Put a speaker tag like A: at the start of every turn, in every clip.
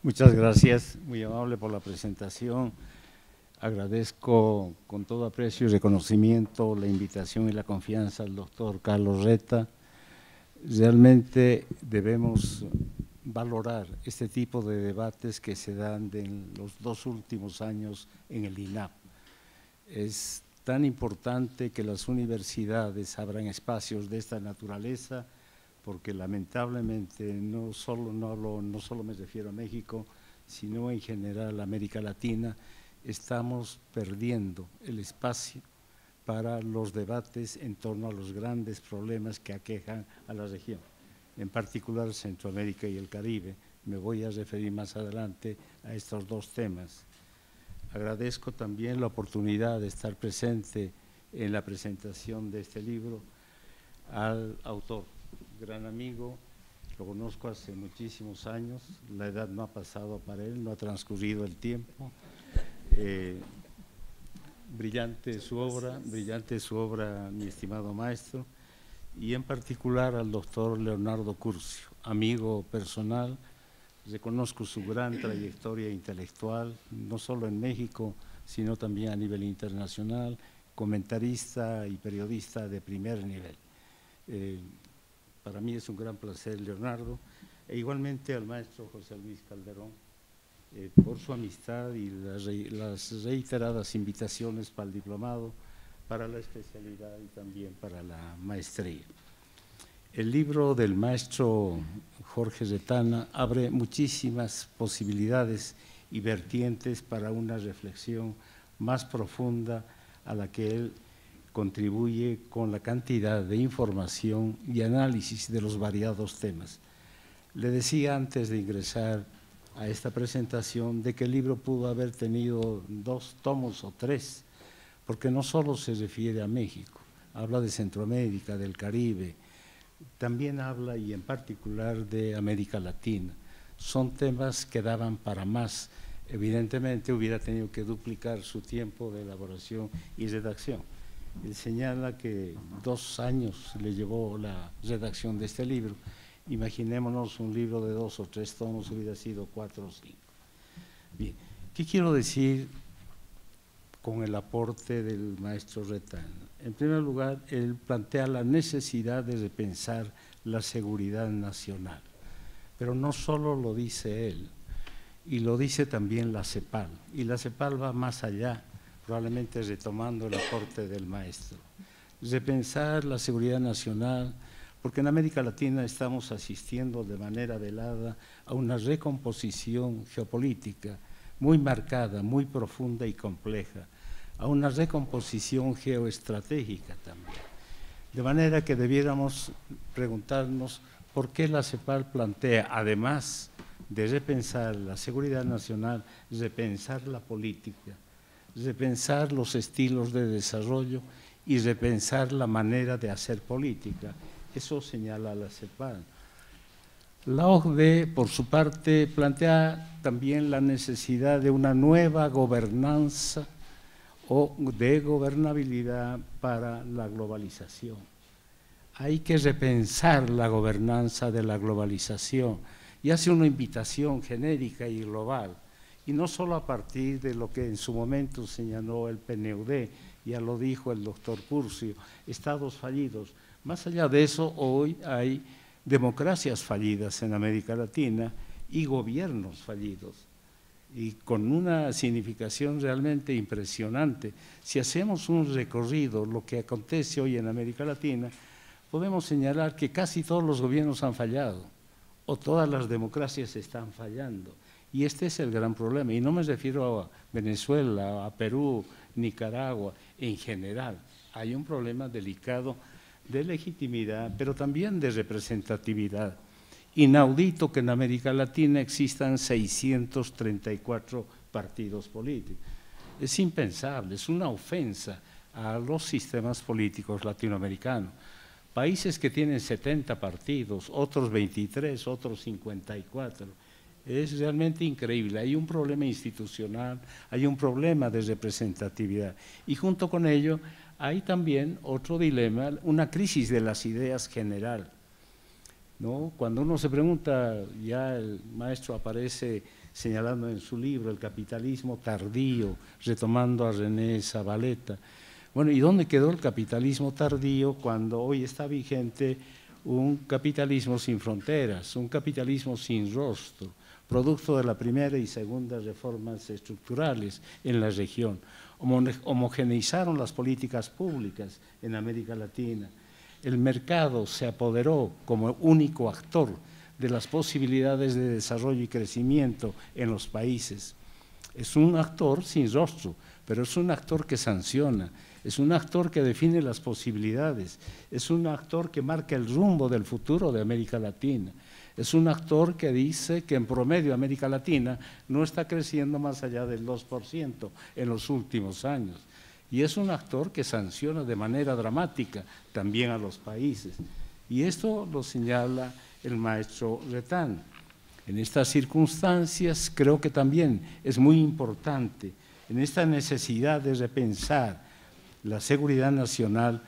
A: Muchas gracias, muy amable por la presentación. Agradezco con todo aprecio y reconocimiento la invitación y la confianza al doctor Carlos Reta. Realmente debemos valorar este tipo de debates que se dan en los 2 últimos años en el INAP. Es tan importante que las universidades abran espacios de esta naturaleza, porque lamentablemente no solo me refiero a México, sino en general a América Latina, estamos perdiendo el espacio para los debates en torno a los grandes problemas que aquejan a la región, en particular Centroamérica y el Caribe. Me voy a referir más adelante a estos dos temas. Agradezco también la oportunidad de estar presente en la presentación de este libro al autor, gran amigo, lo conozco hace muchísimos años, la edad no ha pasado para él, no ha transcurrido el tiempo. Brillante su obra, mi estimado maestro, y en particular al doctor Leonardo Curcio, amigo personal. Reconozco su gran trayectoria intelectual, no solo en México, sino también a nivel internacional, comentarista y periodista de primer nivel. Para mí es un gran placer, Leonardo, e igualmente al maestro José Luis Calderón, por su amistad y las reiteradas invitaciones para el diplomado, para la especialidad y también para la maestría. El libro del maestro Jorge Retana abre muchísimas posibilidades y vertientes para una reflexión más profunda a la que él contribuye con la cantidad de información y análisis de los variados temas. Le decía antes de ingresar a esta presentación de que el libro pudo haber tenido 2 tomos o 3, porque no solo se refiere a México, habla de Centroamérica, del Caribe, también habla y en particular de América Latina. Son temas que daban para más. Evidentemente hubiera tenido que duplicar su tiempo de elaboración y redacción. Él señala que 2 años le llevó la redacción de este libro. Imaginémonos un libro de 2 o 3 tomos, hubiera sido 4 o 5. Bien, ¿qué quiero decir con el aporte del maestro Retana? En primer lugar, él plantea la necesidad de repensar la seguridad nacional, pero no solo lo dice él, y lo dice también la CEPAL, y la CEPAL va más allá, probablemente retomando el aporte del maestro. Repensar la seguridad nacional, porque en América Latina estamos asistiendo de manera velada a una recomposición geopolítica muy marcada, muy profunda y compleja, a una recomposición geoestratégica también. De manera que debiéramos preguntarnos por qué la CEPAL plantea, además de repensar la seguridad nacional, repensar la política, repensar los estilos de desarrollo y repensar la manera de hacer política. Eso señala la CEPAL. La OCDE, por su parte, plantea también la necesidad de una nueva gobernanza o de gobernabilidad para la globalización. Hay que repensar la gobernanza de la globalización y hace una invitación genérica y global, y no solo a partir de lo que en su momento señaló el PNUD, ya lo dijo el doctor Curcio, estados fallidos. Más allá de eso, hoy hay democracias fallidas en América Latina y gobiernos fallidos, y con una significación realmente impresionante. Si hacemos un recorrido, lo que acontece hoy en América Latina, podemos señalar que casi todos los gobiernos han fallado, o todas las democracias están fallando, y este es el gran problema, y no me refiero a Venezuela, a Perú, Nicaragua, en general. Hay un problema delicado de legitimidad, pero también de representatividad. Inaudito que en América Latina existan 634 partidos políticos. Es impensable, es una ofensa a los sistemas políticos latinoamericanos. Países que tienen 70 partidos, otros 23, otros 54. Es realmente increíble. Hay un problema institucional, hay un problema de representatividad. Y junto con ello hay también otro dilema, una crisis de las ideas general. ¿no? Cuando uno se pregunta, ya el maestro aparece señalando en su libro el capitalismo tardío, retomando a René Zavaleta. Bueno, ¿y dónde quedó el capitalismo tardío cuando hoy está vigente un capitalismo sin fronteras, un capitalismo sin rostro, producto de la primera y segunda reformas estructurales en la región? Homogeneizaron las políticas públicas en América Latina. El mercado se apoderó como único actor de las posibilidades de desarrollo y crecimiento en los países. Es un actor sin rostro, pero es un actor que sanciona, es un actor que define las posibilidades, es un actor que marca el rumbo del futuro de América Latina, es un actor que dice que en promedio América Latina no está creciendo más allá del 2% en los últimos años. Y es un actor que sanciona de manera dramática también a los países. Y esto lo señala el maestro Retán. En estas circunstancias creo que también es muy importante, en esta necesidad de repensar la seguridad nacional,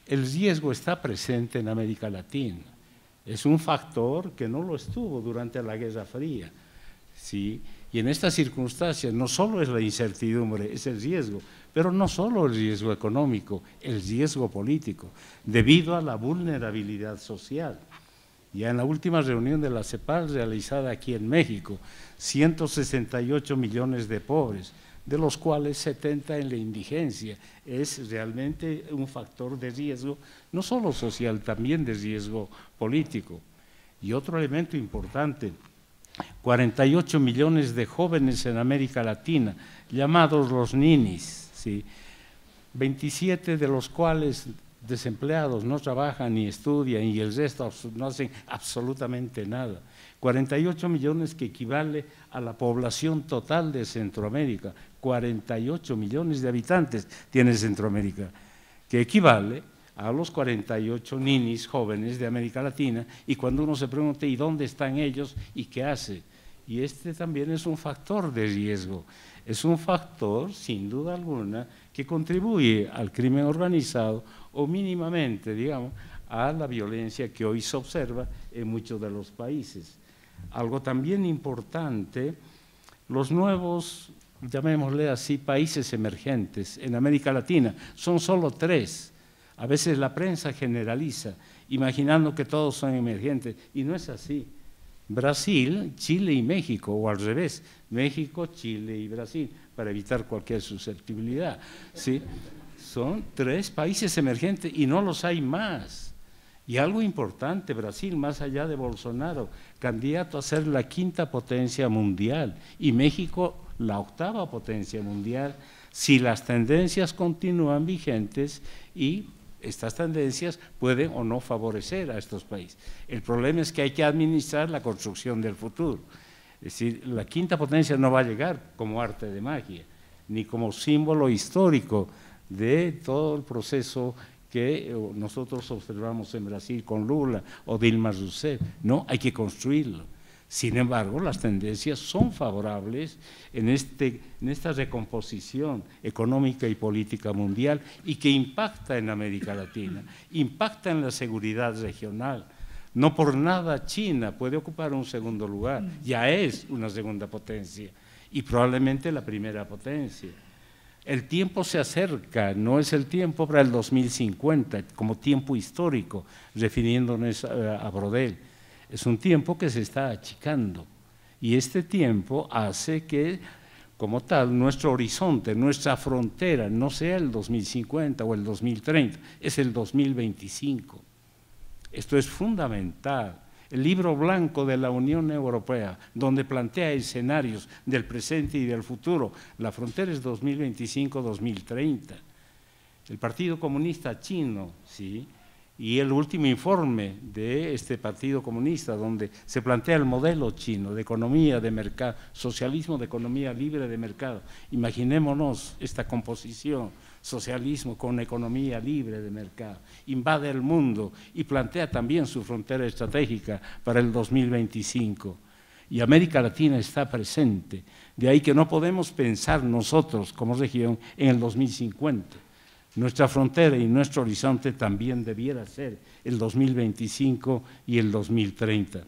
A: el riesgo está presente en América Latina. Es un factor que no lo estuvo durante la Guerra Fría, ¿sí? Y en estas circunstancias no solo es la incertidumbre, es el riesgo, pero no solo el riesgo económico, el riesgo político, debido a la vulnerabilidad social. Ya en la última reunión de la CEPAL realizada aquí en México, 168 millones de pobres, de los cuales 70 en la indigencia. Es realmente un factor de riesgo, no solo social, también de riesgo político. Y otro elemento importante, 48 millones de jóvenes en América Latina, llamados los ninis, ¿sí? 27 de los cuales desempleados, no trabajan ni estudian y el resto no hacen absolutamente nada. 48 millones que equivale a la población total de Centroamérica. 48 millones de habitantes tiene Centroamérica, que equivale a los 48 ninis jóvenes de América Latina. Y cuando uno se pregunta, ¿y dónde están ellos y qué hace? Y este también es un factor de riesgo, es un factor, sin duda alguna, que contribuye al crimen organizado o mínimamente, digamos, a la violencia que hoy se observa en muchos de los países. Algo también importante, los nuevos, llamémosle así, países emergentes en América Latina, son solo 3. A veces la prensa generaliza, imaginando que todos son emergentes, y no es así. Brasil, Chile y México, o al revés, México, Chile y Brasil, para evitar cualquier susceptibilidad, ¿sí? Son 3 países emergentes y no los hay más. Y algo importante, Brasil, más allá de Bolsonaro, candidato a ser la 5ª potencia mundial, y México la 8ª potencia mundial, si las tendencias continúan vigentes, y estas tendencias pueden o no favorecer a estos países. El problema es que hay que administrar la construcción del futuro. Es decir, la 5ª potencia no va a llegar como arte de magia, ni como símbolo histórico de todo el proceso que nosotros observamos en Brasil con Lula o Dilma Rousseff. No, hay que construirlo. Sin embargo, las tendencias son favorables en esta recomposición económica y política mundial y que impacta en América Latina, impacta en la seguridad regional. No por nada China puede ocupar un segundo lugar, ya es una segunda potencia y probablemente la primera potencia. El tiempo se acerca, no es el tiempo para el 2050 como tiempo histórico, refiriéndonos a Brodel. Es un tiempo que se está achicando y este tiempo hace que, como tal, nuestro horizonte, nuestra frontera no sea el 2050 o el 2030, es el 2025. Esto es fundamental. El libro blanco de la Unión Europea, donde plantea escenarios del presente y del futuro, la frontera es 2025-2030. El Partido Comunista Chino, ¿sí?, y el último informe de este Partido Comunista, donde se plantea el modelo chino de economía de mercado, socialismo de economía libre de mercado. Imaginémonos esta composición, socialismo con economía libre de mercado, invade el mundo y plantea también su frontera estratégica para el 2025. Y América Latina está presente, de ahí que no podemos pensar nosotros como región en el 2050. Nuestra frontera y nuestro horizonte también debiera ser el 2025 y el 2030.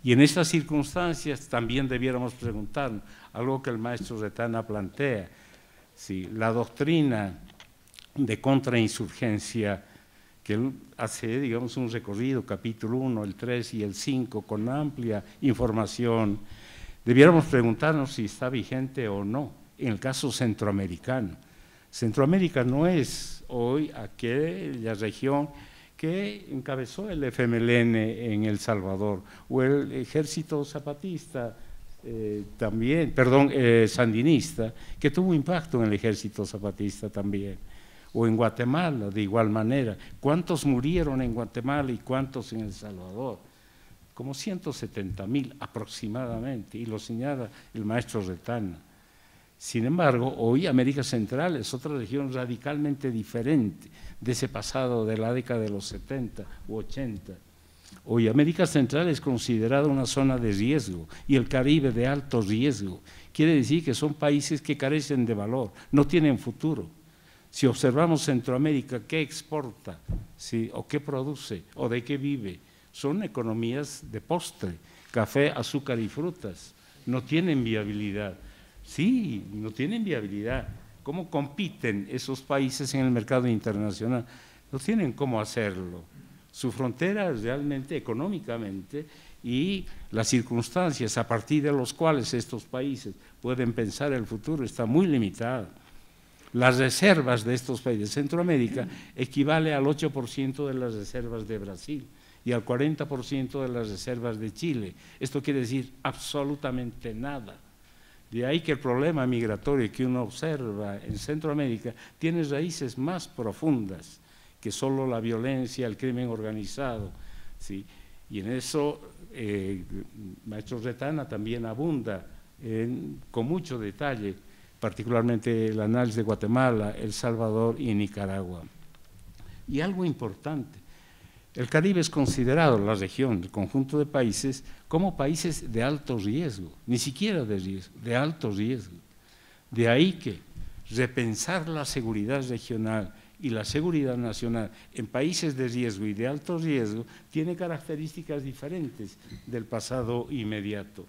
A: Y en estas circunstancias también debiéramos preguntarnos algo que el maestro Retana plantea, si la doctrina de contrainsurgencia, que él hace, digamos, un recorrido, capítulo 1, el 3 y el 5, con amplia información, debiéramos preguntarnos si está vigente o no en el caso centroamericano. Centroamérica no es hoy aquella región que encabezó el FMLN en El Salvador, o el ejército zapatista sandinista, que tuvo impacto en el ejército zapatista también, o en Guatemala de igual manera. ¿Cuántos murieron en Guatemala y cuántos en El Salvador? Como 170,000 aproximadamente, y lo señala el maestro Retana. Sin embargo, hoy América Central es otra región radicalmente diferente de ese pasado de la década de los 70 u 80. Hoy América Central es considerada una zona de riesgo y el Caribe de alto riesgo. Quiere decir que son países que carecen de valor, no tienen futuro. Si observamos Centroamérica, ¿qué exporta? ¿Sí? ¿O qué produce? ¿O de qué vive? Son economías de postre, café, azúcar y frutas. No tienen viabilidad. Sí, no tienen viabilidad. ¿Cómo compiten esos países en el mercado internacional? No tienen cómo hacerlo. Su frontera realmente económicamente y las circunstancias a partir de los cuales estos países pueden pensar el futuro está muy limitada. Las reservas de estos países de Centroamérica equivale al 8% de las reservas de Brasil y al 40% de las reservas de Chile. Esto quiere decir absolutamente nada. De ahí que el problema migratorio que uno observa en Centroamérica tiene raíces más profundas que solo la violencia, el crimen organizado, ¿sí? Y en eso maestro Retana también abunda con mucho detalle, particularmente el análisis de Guatemala, El Salvador y Nicaragua. Y algo importante, el Caribe es considerado, la región, el conjunto de países, como países de alto riesgo, ni siquiera de riesgo, de alto riesgo. De ahí que repensar la seguridad regional y la seguridad nacional en países de riesgo y de alto riesgo tiene características diferentes del pasado inmediato.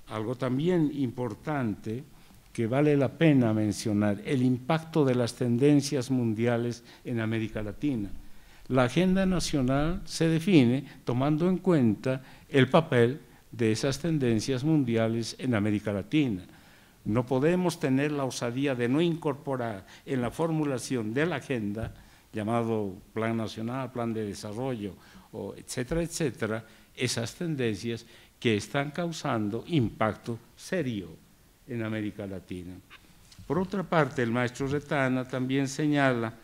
A: Algo también importante que vale la pena mencionar, el impacto de las tendencias mundiales en América Latina. La agenda nacional se define tomando en cuenta el papel de esas tendencias mundiales en América Latina. No podemos tener la osadía de no incorporar en la formulación de la agenda, llamado Plan Nacional, Plan de Desarrollo, etcétera, etcétera, esas tendencias que están causando impacto serio en América Latina. Por otra parte, el maestro Retana también señala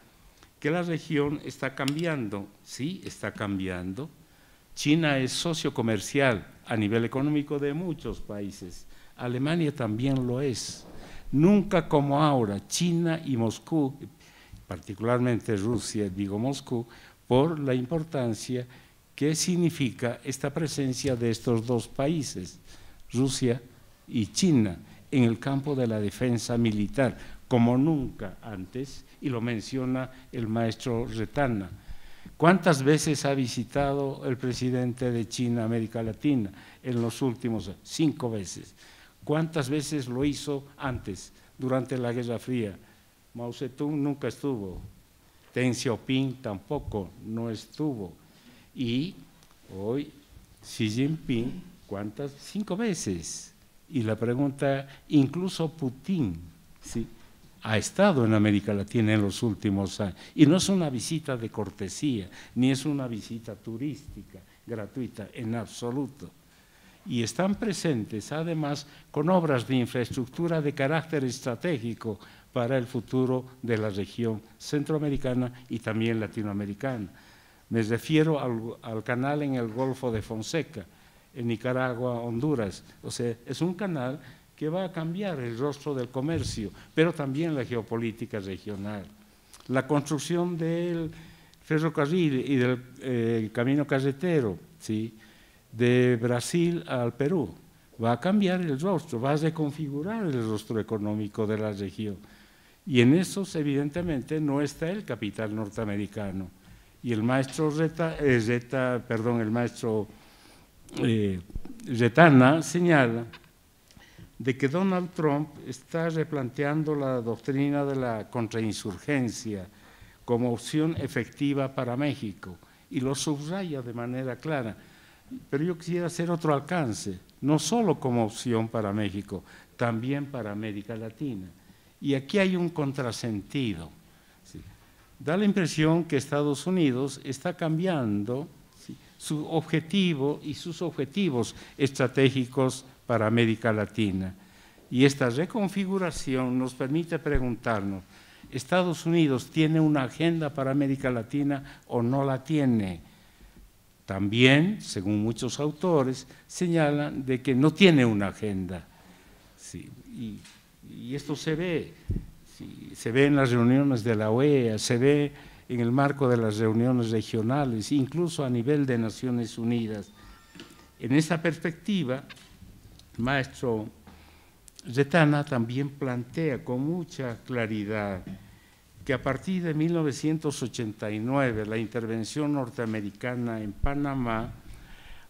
A: que la región está cambiando. Sí, está cambiando. China es socio comercial a nivel económico de muchos países. Alemania también lo es. Nunca como ahora, China y Moscú, particularmente Rusia, digo Moscú, por la importancia que significa esta presencia de estos dos países, Rusia y China, en el campo de la defensa militar, como nunca antes, y lo menciona el maestro Retana. ¿Cuántas veces ha visitado el presidente de China América Latina en los últimos años? 5 veces. ¿Cuántas veces lo hizo antes, durante la Guerra Fría? Mao Zedong nunca estuvo, Deng Xiaoping tampoco no estuvo, y hoy Xi Jinping, ¿cuántas? 5 veces. Y la pregunta, incluso Putin, ¿sí?, ha estado en América Latina en los últimos años, y no es una visita de cortesía, ni es una visita turística, gratuita, en absoluto. Y están presentes, además, con obras de infraestructura de carácter estratégico para el futuro de la región centroamericana y también latinoamericana. Me refiero al canal en el Golfo de Fonseca, en Nicaragua, Honduras. O sea, es un canal que va a cambiar el rostro del comercio, pero también la geopolítica regional. La construcción del ferrocarril y del camino carretero, ¿sí?, de Brasil al Perú, va a cambiar el rostro, va a reconfigurar el rostro económico de la región. Y en esos, evidentemente, no está el capital norteamericano. Y el maestro Retana señala de que Donald Trump está replanteando la doctrina de la contrainsurgencia como opción efectiva para México, y lo subraya de manera clara. Pero yo quisiera hacer otro alcance, no solo como opción para México, también para América Latina. Y aquí hay un contrasentido. ¿Sí? Da la impresión que Estados Unidos está cambiando, ¿sí?, su objetivo y sus objetivos estratégicos para América Latina. Y esta reconfiguración nos permite preguntarnos, ¿Estados Unidos tiene una agenda para América Latina o no la tiene? También, según muchos autores, señalan de que no tiene una agenda. Sí, y esto se ve, sí, se ve en las reuniones de la OEA, se ve en el marco de las reuniones regionales, incluso a nivel de Naciones Unidas. En esa perspectiva, el maestro Retana también plantea con mucha claridad que a partir de 1989, la intervención norteamericana en Panamá,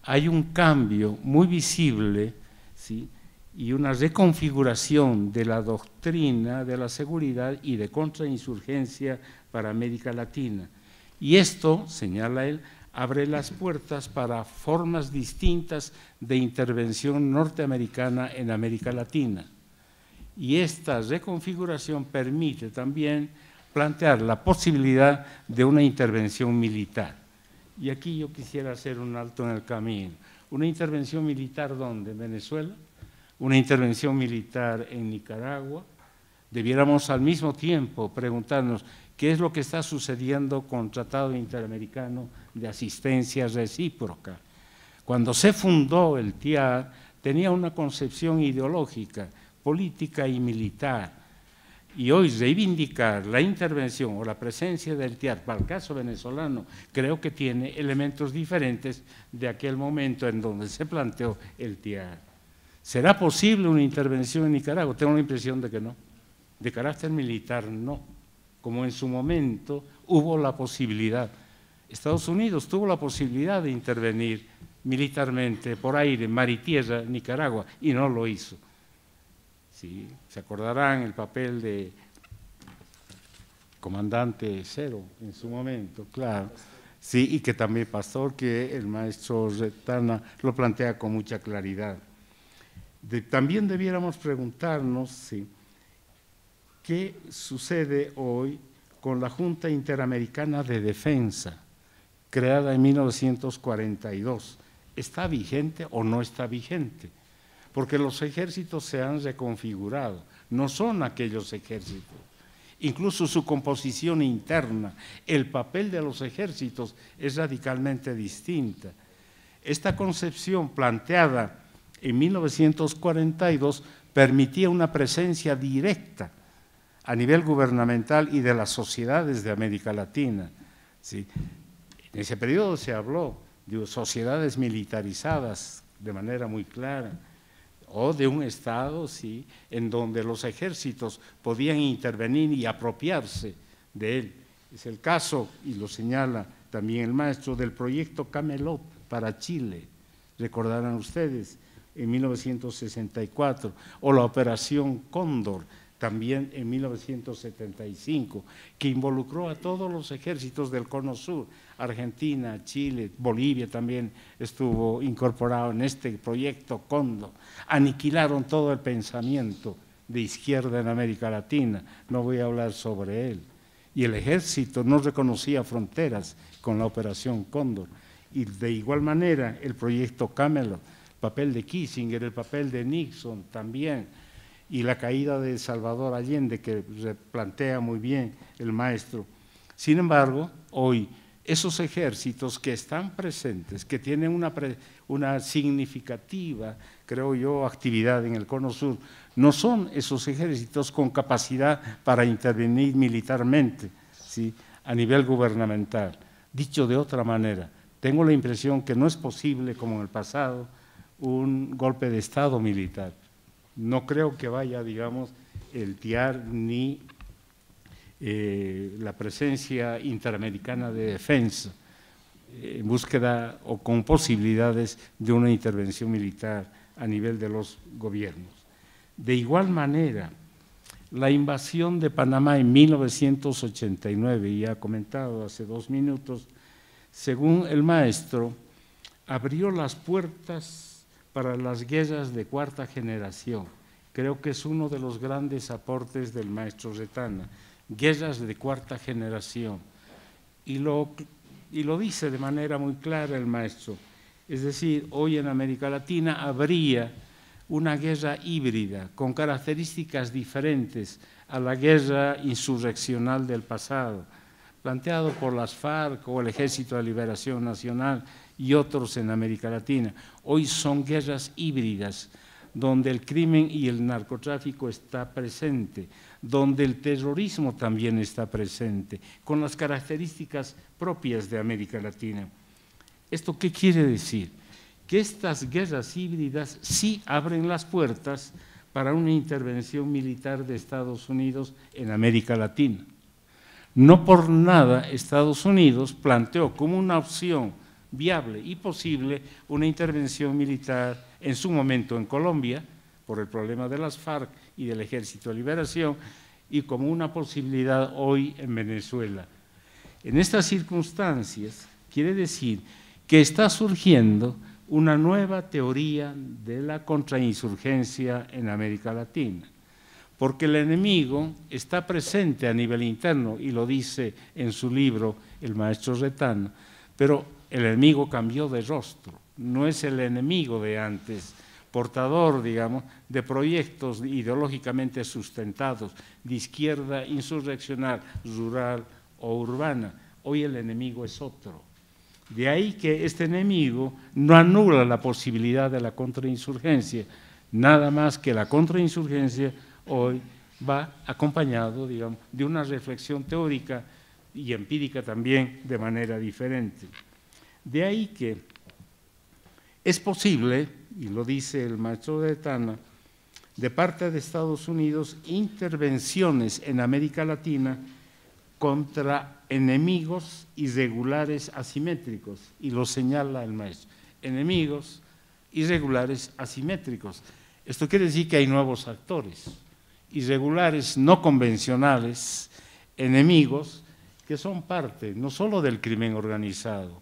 A: hay un cambio muy visible, ¿sí?, y una reconfiguración de la doctrina de la seguridad y de contrainsurgencia para América Latina. Y esto, señala él, abre las puertas para formas distintas de intervención norteamericana en América Latina. Y esta reconfiguración permite también plantear la posibilidad de una intervención militar. Y aquí yo quisiera hacer un alto en el camino. ¿Una intervención militar dónde? ¿En Venezuela? ¿Una intervención militar en Nicaragua? Debiéramos al mismo tiempo preguntarnos qué es lo que está sucediendo con el Tratado Interamericano de Asistencia Recíproca. Cuando se fundó el TIAR, tenía una concepción ideológica, política y militar. Y hoy reivindicar la intervención o la presencia del TIAR para el caso venezolano, creo que tiene elementos diferentes de aquel momento en donde se planteó el TIAR. ¿Será posible una intervención en Nicaragua? Tengo la impresión de que no. De carácter militar, no. Como en su momento hubo la posibilidad. Estados Unidos tuvo la posibilidad de intervenir militarmente por aire, mar y tierra en Nicaragua y no lo hizo. Sí, se acordarán el papel de comandante Cero en su momento, claro. Sí, y que también Pastor, que el maestro Retana lo plantea con mucha claridad. También debiéramos preguntarnos, ¿sí?, qué sucede hoy con la Junta Interamericana de Defensa, creada en 1942. ¿Está vigente o no está vigente? Porque los ejércitos se han reconfigurado, no son aquellos ejércitos. Incluso su composición interna, el papel de los ejércitos es radicalmente distinta. Esta concepción planteada en 1942 permitía una presencia directa a nivel gubernamental y de las sociedades de América Latina. ¿Sí? En ese periodo se habló de sociedades militarizadas de manera muy clara, o de un Estado, ¿sí?, en donde los ejércitos podían intervenir y apropiarse de él. Es el caso, y lo señala también el maestro, del proyecto Camelot para Chile, recordarán ustedes, en 1964, o la Operación Cóndor, también en 1975, que involucró a todos los ejércitos del Cono Sur, Argentina, Chile, Bolivia también estuvo incorporado en este proyecto Cóndor. Aniquilaron todo el pensamiento de izquierda en América Latina, no voy a hablar sobre él. Y el ejército no reconocía fronteras con la Operación Cóndor. Y de igual manera el proyecto Camelot, el papel de Kissinger, el papel de Nixon también, y la caída de Salvador Allende, que plantea muy bien el maestro. Sin embargo, hoy esos ejércitos que están presentes, que tienen una significativa, creo yo, actividad en el Cono Sur, no son esos ejércitos con capacidad para intervenir militarmente, ¿sí?, a nivel gubernamental. Dicho de otra manera, tengo la impresión que no es posible, como en el pasado, un golpe de Estado militar. No creo que vaya, digamos, el TIAR ni la presencia interamericana de defensa, en búsqueda o con posibilidades de una intervención militar a nivel de los gobiernos. De igual manera, la invasión de Panamá en 1989, ya comentado hace 2 minutos, según el maestro, abrió las puertas para las guerras de 4ª generación. Creo que es uno de los grandes aportes del maestro Retana, guerras de 4ª generación. Y lo dice de manera muy clara el maestro. Es decir, hoy en América Latina habría una guerra híbrida con características diferentes a la guerra insurreccional del pasado, planteado por las FARC o el Ejército de Liberación Nacional y otros en América Latina. Hoy son guerras híbridas, donde el crimen y el narcotráfico está presente, donde el terrorismo también está presente, con las características propias de América Latina. ¿Esto qué quiere decir? Que estas guerras híbridas sí abren las puertas para una intervención militar de Estados Unidos en América Latina. No por nada Estados Unidos planteó como una opción viable y posible una intervención militar en su momento en Colombia, por el problema de las FARC y del Ejército de Liberación, y como una posibilidad hoy en Venezuela. En estas circunstancias, quiere decir que está surgiendo una nueva teoría de la contrainsurgencia en América Latina, porque el enemigo está presente a nivel interno, y lo dice en su libro el maestro Retana, pero el enemigo cambió de rostro, no es el enemigo de antes, portador, digamos, de proyectos ideológicamente sustentados, de izquierda insurreccional, rural o urbana. Hoy el enemigo es otro. De ahí que este enemigo no anula la posibilidad de la contrainsurgencia, nada más que la contrainsurgencia hoy va acompañado, digamos, de una reflexión teórica y empírica también de manera diferente. De ahí que es posible, y lo dice el maestro Retana, de parte de Estados Unidos, intervenciones en América Latina contra enemigos irregulares asimétricos, y lo señala el maestro, enemigos irregulares asimétricos. Esto quiere decir que hay nuevos actores, irregulares no convencionales, enemigos que son parte no solo del crimen organizado,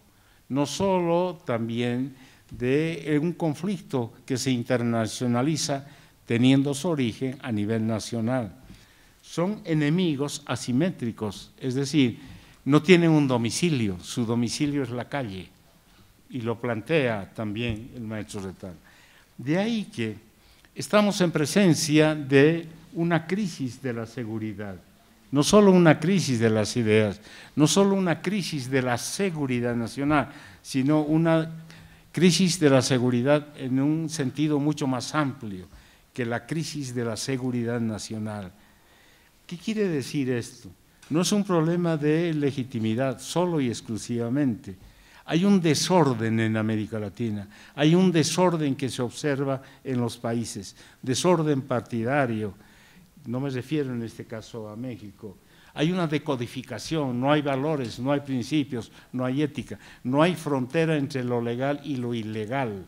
A: no solo también de un conflicto que se internacionaliza teniendo su origen a nivel nacional. Son enemigos asimétricos, es decir, no tienen un domicilio, su domicilio es la calle, y lo plantea también el maestro Retana. De ahí que estamos en presencia de una crisis de la seguridad, no solo una crisis de las ideas, no solo una crisis de la seguridad nacional, sino una crisis de la seguridad en un sentido mucho más amplio que la crisis de la seguridad nacional. ¿Qué quiere decir esto? No es un problema de legitimidad solo y exclusivamente. Hay un desorden en América Latina, hay un desorden que se observa en los países, desorden partidario, no me refiero en este caso a México. Hay una decodificación, no hay valores, no hay principios, no hay ética, no hay frontera entre lo legal y lo ilegal,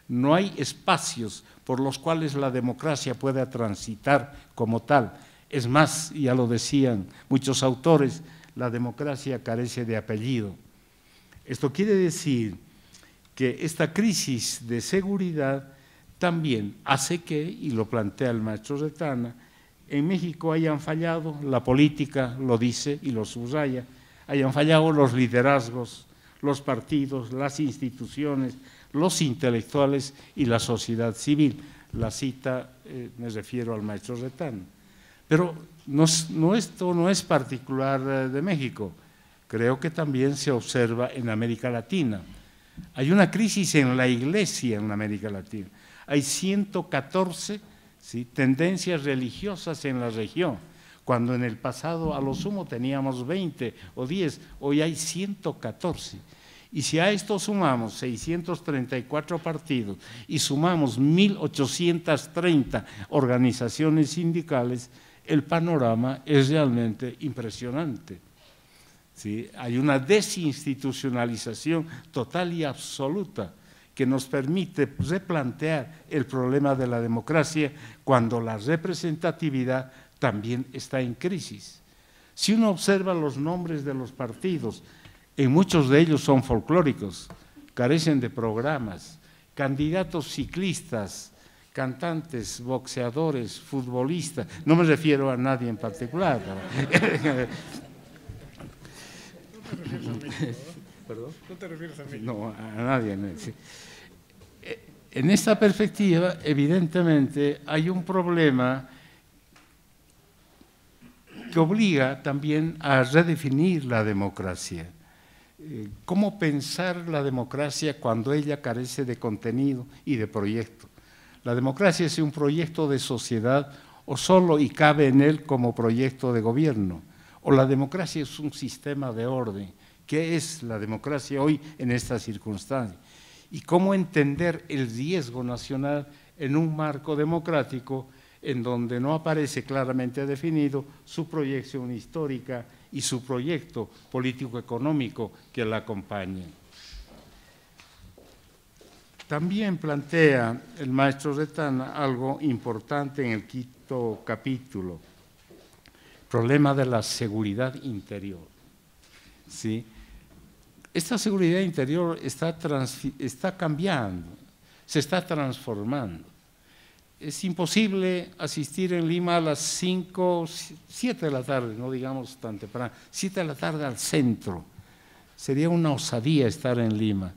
A: no hay espacios por los cuales la democracia pueda transitar como tal. Es más, ya lo decían muchos autores, la democracia carece de apellido. Esto quiere decir que esta crisis de seguridad también hace que, y lo plantea el maestro Retana, en México hayan fallado, la política lo dice y lo subraya, hayan fallado los liderazgos, los partidos, las instituciones, los intelectuales y la sociedad civil. La cita, me refiero al maestro Retana. Pero esto no es particular de México, creo que también se observa en América Latina. Hay una crisis en la Iglesia en América Latina. Hay 114 tendencias religiosas en la región, cuando en el pasado a lo sumo teníamos 20 o 10, hoy hay 114. Y si a esto sumamos 634 partidos y sumamos 1.830 organizaciones sindicales, el panorama es realmente impresionante. ¿Sí? Hay una desinstitucionalización total y absoluta que nos permite replantear el problema de la democracia cuando la representatividad también está en crisis. Si uno observa los nombres de los partidos, en muchos de ellos son folclóricos, carecen de programas, candidatos ciclistas, cantantes, boxeadores, futbolistas, no me refiero a nadie en particular. ¿Perdón?
B: No te refieres a mí.
A: No, a nadie. En esta perspectiva, evidentemente, hay un problema que obliga también a redefinir la democracia. ¿Cómo pensar la democracia cuando ella carece de contenido y de proyecto? ¿La democracia es un proyecto de sociedad o solo y cabe en él como proyecto de gobierno? ¿O la democracia es un sistema de orden? ¿Qué es la democracia hoy en esta circunstancia? ¿Y cómo entender el riesgo nacional en un marco democrático en donde no aparece claramente definido su proyección histórica y su proyecto político-económico que la acompañe? También plantea el maestro Retana algo importante en el quinto capítulo, problema de la seguridad interior. ¿Sí? Esta seguridad interior está cambiando, se está transformando. Es imposible asistir en Lima a las 5, 7 de la tarde, no digamos tan temprano, 7 de la tarde al centro. Sería una osadía estar en Lima.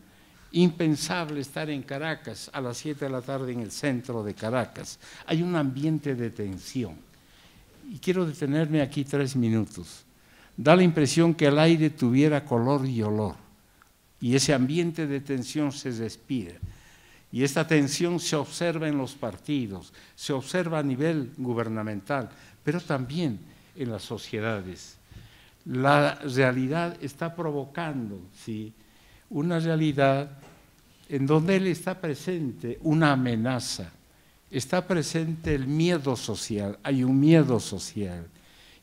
A: Impensable estar en Caracas a las 7 de la tarde en el centro de Caracas. Hay un ambiente de tensión. Y quiero detenerme aquí 3 minutos. Da la impresión que el aire tuviera color y olor. Y ese ambiente de tensión se respira. Y esta tensión se observa en los partidos, se observa a nivel gubernamental, pero también en las sociedades. La realidad está provocando, ¿sí?, una realidad en donde él está presente una amenaza, está presente el miedo social, hay un miedo social.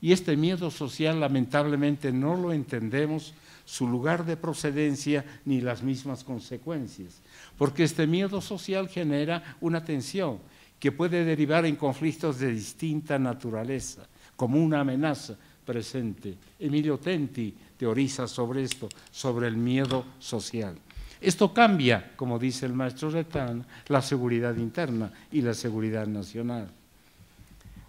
A: Y este miedo social lamentablemente no lo entendemos, su lugar de procedencia ni las mismas consecuencias, porque este miedo social genera una tensión que puede derivar en conflictos de distinta naturaleza, como una amenaza presente. Emilio Tenti teoriza sobre esto, sobre el miedo social. Esto cambia, como dice el maestro Retana, la seguridad interna y la seguridad nacional.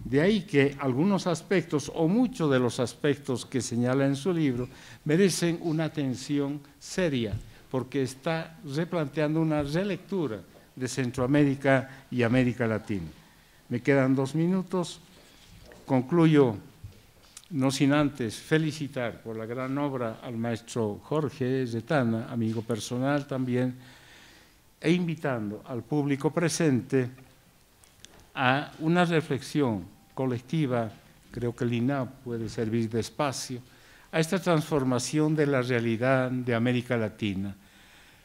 A: De ahí que algunos aspectos, o muchos de los aspectos que señala en su libro, merecen una atención seria, porque está replanteando una relectura de Centroamérica y América Latina. Me quedan 2 minutos, concluyo no sin antes felicitar por la gran obra al maestro Jorge Retana, amigo personal también, e invitando al público presente a una reflexión colectiva, creo que el INAP puede servir de espacio, a esta transformación de la realidad de América Latina.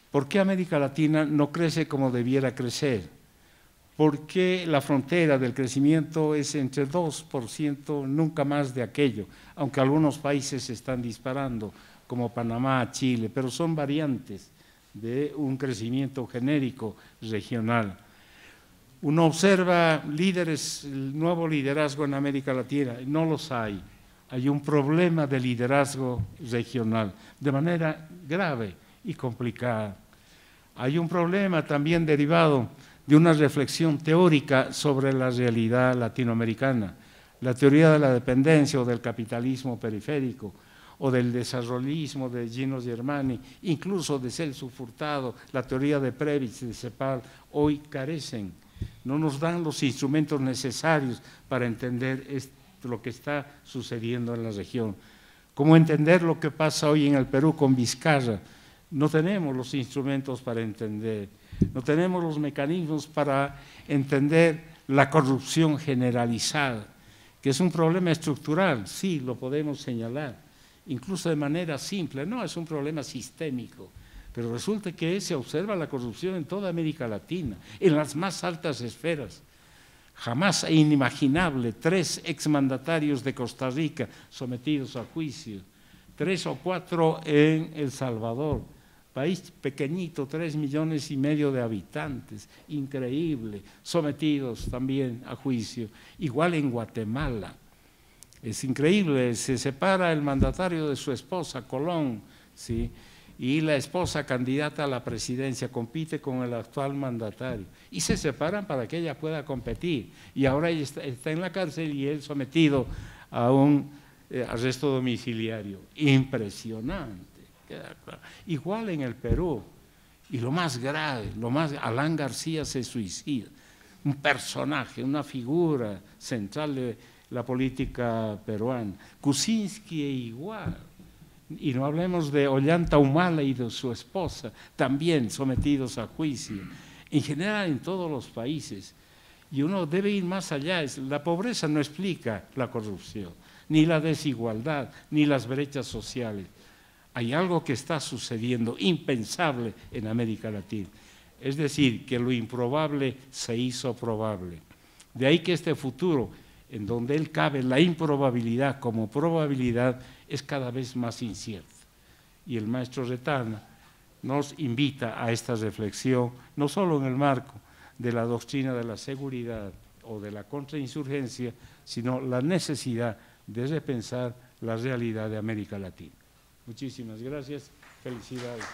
A: ¿Por qué América Latina no crece como debiera crecer? ¿Por qué la frontera del crecimiento es entre 2%, nunca más de aquello? Aunque algunos países se están disparando, como Panamá, Chile, pero son variantes de un crecimiento genérico regional. Uno observa líderes, el nuevo liderazgo en América Latina, no los hay. Hay un problema de liderazgo regional, de manera grave y complicada. Hay un problema también derivado de una reflexión teórica sobre la realidad latinoamericana, la teoría de la dependencia o del capitalismo periférico, o del desarrollismo de Gino Germani, incluso de Celso Furtado, la teoría de Previtz, de Cepal, hoy carecen. No nos dan los instrumentos necesarios para entender lo que está sucediendo en la región. ¿Cómo entender lo que pasa hoy en el Perú con Vizcarra? No tenemos los instrumentos para entender, no tenemos los mecanismos para entender la corrupción generalizada, que es un problema estructural, sí, lo podemos señalar, incluso de manera simple, no, es un problema sistémico. Pero resulta que se observa la corrupción en toda América Latina, en las más altas esferas. Jamás es inimaginable 3 exmandatarios de Costa Rica sometidos a juicio, 3 o 4 en El Salvador, país pequeñito, 3,5 millones de habitantes, increíble, sometidos también a juicio. Igual en Guatemala, es increíble, se separa el mandatario de su esposa, Colón, ¿sí? Y la esposa candidata a la presidencia compite con el actual mandatario y se separan para que ella pueda competir, y ahora ella está en la cárcel y él sometido a un arresto domiciliario. Impresionante. Igual en el Perú, y lo más grave, Alan García se suicida, un personaje, una figura central de la política peruana. Kuczynski igual. Y no hablemos de Ollanta Humala y de su esposa, también sometidos a juicio. En general en todos los países. Y uno debe ir más allá. La pobreza no explica la corrupción, ni la desigualdad, ni las brechas sociales. Hay algo que está sucediendo, impensable en América Latina. Es decir, que lo improbable se hizo probable. De ahí que este futuro, en donde él cabe la improbabilidad como probabilidad, es cada vez más incierto. Y el maestro Retana nos invita a esta reflexión, no solo en el marco de la doctrina de la seguridad o de la contrainsurgencia, sino la necesidad de repensar la realidad de América Latina. Muchísimas gracias, felicidades.